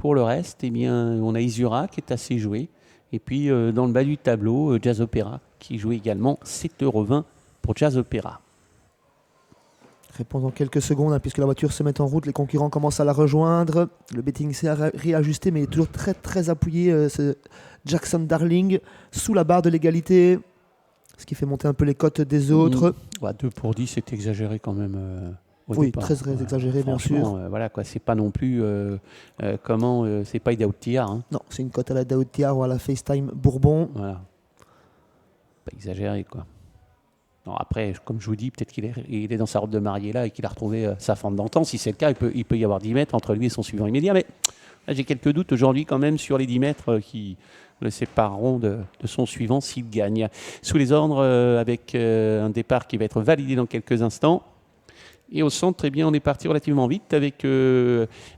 pour le reste, eh bien, on a Isura qui est assez joué. Et puis, dans le bas du tableau, Jazz Opera qui joue également 7,20 € pour Jazz Opera. Réponse dans quelques secondes, puisque la voiture se met en route, les concurrents commencent à la rejoindre. Le betting s'est réajusté, mais il est toujours très très appuyé, ce Jackson Darling, sous la barre de l'égalité, ce qui fait monter un peu les cotes des autres. 2 pour 10, c'est exagéré quand même. Oui, départ. Très exagéré, bien sûr. Voilà, quoi, c'est pas non plus c'est pas Idaho Tiar. Hein. Non, c'est une cote à la Idaho Tiar ou à la FaceTime Bourbon. Voilà. Pas exagéré, quoi. Non, après, comme je vous dis, peut-être qu'il est dans sa robe de mariée là et qu'il a retrouvé sa forme d'antan. Si c'est le cas, il peut y avoir 10 mètres entre lui et son suivant immédiat. Mais là, j'ai quelques doutes aujourd'hui quand même sur les 10 mètres qui le sépareront de son suivant s'il gagne. Sous les ordres, avec un départ qui va être validé dans quelques instants. Et au centre, eh bien, on est parti relativement vite avec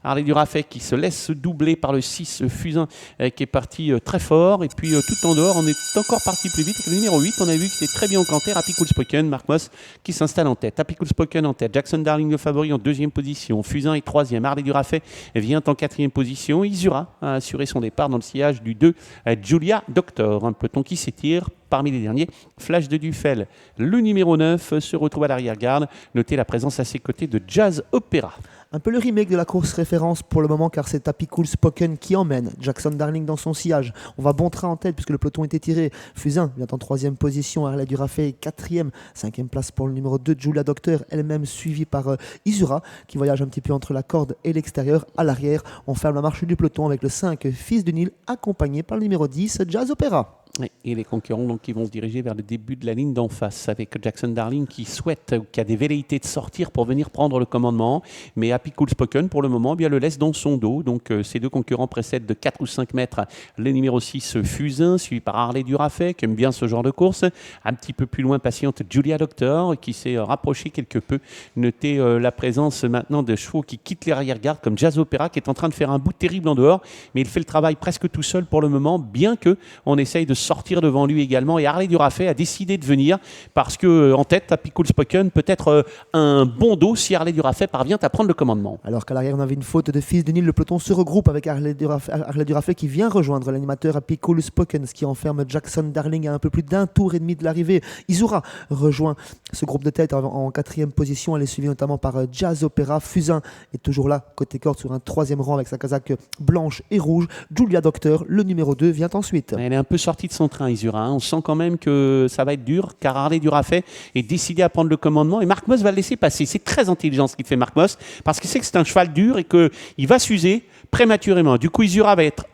Harley Durafay qui se laisse doubler par le 6 Fusain qui est parti très fort. Et puis tout en dehors, on est encore parti plus vite. Avec le numéro 8, on a vu qu'il était très bien encanté. Happy Cool Spoken, Mark Moss qui s'installe en tête. Happy Cool Spoken en tête. Jackson Darling le favori en deuxième position. Fusain est troisième. Harley Durafay vient en quatrième position. Isura a assuré son départ dans le sillage du 2 Julia Doctor. Un peloton qui s'étire. Parmi les derniers, Flash de Duffel, le numéro 9, se retrouve à l'arrière-garde. Notez la présence à ses côtés de Jazz Opera. Un peu le remake de la course référence pour le moment, car c'est Happy Cool Spoken qui emmène Jackson Darling dans son sillage. On va bon train en tête puisque le peloton est étiré. Fusain vient en troisième position, Harley Durafay quatrième, cinquième place pour le numéro 2 Julia Doctor, elle-même suivie par Isura qui voyage un petit peu entre la corde et l'extérieur. À l'arrière, on ferme la marche du peloton avec le 5 Fils du Nil accompagné par le numéro 10 Jazz Opera. Et les concurrents donc, qui vont se diriger vers le début de la ligne d'en face avec Jackson Darling qui souhaite, qui a des velléités de sortir pour venir prendre le commandement. Mais Happy Cool Spoken, pour le moment, bien, le laisse dans son dos. Donc ces deux concurrents précèdent de 4 ou 5 mètres le numéro 6 Fusain, suivi par Harley Durafay, qui aime bien ce genre de course. Un petit peu plus loin, patiente Julia Doctor, qui s'est rapprochée quelque peu. Notez la présence maintenant de chevaux qui quittent les arrière-gardes, comme Jazz Opera, qui est en train de faire un bout terrible en dehors. Mais il fait le travail presque tout seul pour le moment, bien qu'on essaye de sortir devant lui également. Et Harley Durafay a décidé de venir parce que en tête, Happy Cool Spoken peut être un bon dos si Harley Durafay parvient à prendre le commandement. Alors qu'à l'arrière, on avait une faute de Fils du Nil. Le peloton se regroupe avec Harley Durafay qui vient rejoindre l'animateur Happy Cool Spoken, ce qui enferme Jackson Darling à un peu plus d'un tour et demi de l'arrivée. Isura rejoint ce groupe de tête en quatrième position. Elle est suivie notamment par Jazz Opera. Fusain est toujours là, côté corde, sur un troisième rang avec sa casaque blanche et rouge. Julia Doctor, le numéro 2, vient ensuite. Elle est un peu sortie de son train, Isura. On sent quand même que ça va être dur, car Harley Durafay est décidé à prendre le commandement et Mark Moss va le laisser passer. C'est très intelligent ce qu'il fait Mark Moss, parce qu'il sait que c'est un cheval dur et qu'il va s'user prématurément. Du coup, Isura va être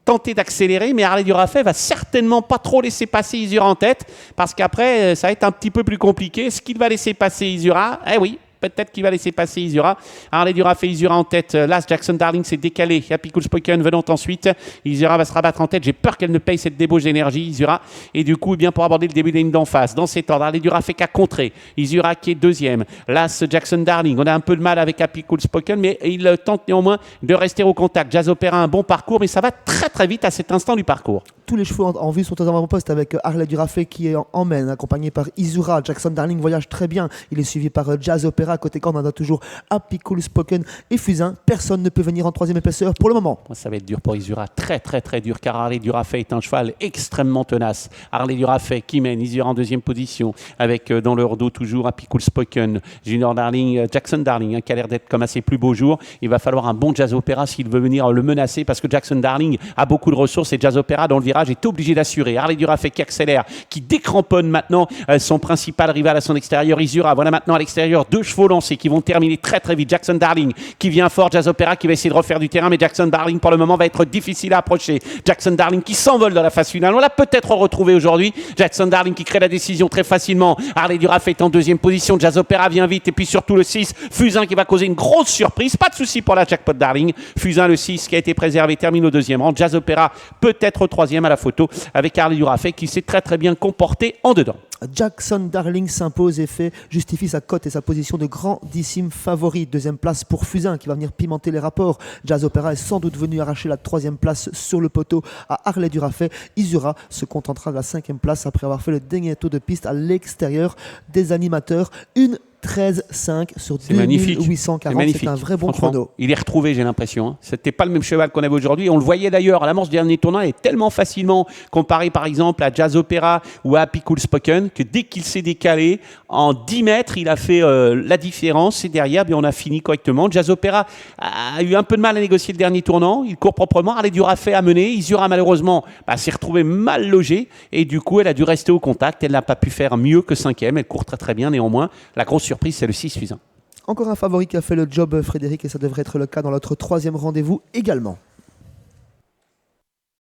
tenté d'accélérer, mais Harley Durafay va certainement pas trop laisser passer Isura en tête, parce qu'après, ça va être un petit peu plus compliqué. Est-ce qu'il va laisser passer Isura? Eh oui, peut-être qu'il va laisser passer Isura. Harley Durafay, Isura en tête. Là, Jackson Darling s'est décalé. Happy Cool Spoken venant ensuite. Isura va se rabattre en tête. J'ai peur qu'elle ne paye cette débauche d'énergie, Isura. Et du coup, eh bien, pour aborder le début de la ligne d'en face, dans cet ordre, Harley Durafay qui a contré. Isura qui est deuxième. Là, Jackson Darling. On a un peu de mal avec Happy Cool Spoken, mais il tente néanmoins de rester au contact. Jazz Opera, un bon parcours, mais ça va très très vite à cet instant du parcours. Tous les chevaux en vue sont aux avant-postes avec Harley Durafay qui emmène, accompagné par Isura. Jackson Darling voyage très bien. Il est suivi par Jazz Opera. Côté corne, on a toujours Happy Cool Spoken et Fusain. Personne ne peut venir en troisième épaisseur pour le moment. Ça va être dur pour Isura, très très très dur, car Harley Durafay est un cheval extrêmement tenace. Harley Durafay qui mène Isura en deuxième position, avec dans leur dos toujours Happy Cool Spoken, Junior Darling, Jackson Darling, qui a l'air d'être comme à ses plus beaux jours. Il va falloir un bon Jazz Opera s'il veut venir le menacer, parce que Jackson Darling a beaucoup de ressources et Jazz Opera dans le virage est obligé d'assurer. Harley Durafay qui accélère, qui décramponne maintenant son principal rival à son extérieur, Isura. Voilà maintenant à l'extérieur deux chevaux lancés qui vont terminer très très vite. Jackson Darling qui vient fort, Jazz Opera qui va essayer de refaire du terrain, mais Jackson Darling pour le moment va être difficile à approcher. Jackson Darling qui s'envole dans la phase finale. On l'a peut-être retrouvé aujourd'hui. Jackson Darling qui crée la décision très facilement. Harley Durafay est en deuxième position. Jazz Opera vient vite. Et puis surtout le 6, Fusain qui va causer une grosse surprise. Pas de souci pour la jackpot Darling. Fusain le 6 qui a été préservé termine au deuxième rang. Jazz Opera peut-être au troisième à la photo avec Harley Durafay qui s'est très très bien comporté en dedans. Jackson Darling s'impose et justifie sa cote et sa position de grandissime favori. Deuxième place pour Fusain qui va venir pimenter les rapports. Jazz Opera est sans doute venu arracher la troisième place sur le poteau à Harley Durafay. Isura se contentera de la cinquième place après avoir fait le dernier tour de piste à l'extérieur des animateurs. Une 13,5 sur C'est magnifique. 2840. C'est un vrai bon Franchement, chrono. il est retrouvé, j'ai l'impression. Hein. C'était pas le même cheval qu'on avait aujourd'hui. On le voyait d'ailleurs à la manche du dernier tournoi, il est tellement facilement comparé par exemple à Jazz Opera ou à Happy Cool Spoken que dès qu'il s'est décalé en 10 mètres, il a fait la différence. Et derrière, on a fini correctement. Jazz Opera a eu un peu de mal à négocier le dernier tournant. Il court proprement. Arlet du Rafet a mené. Isura malheureusement s'est retrouvée mal logée et du coup, elle a dû rester au contact. Elle n'a pas pu faire mieux que 5e. Elle court très très bien néanmoins. La grosse surprise, c'est le 6 Fusain. Encore un favori qui a fait le job, Frédéric, et ça devrait être le cas dans notre 3e rendez-vous également.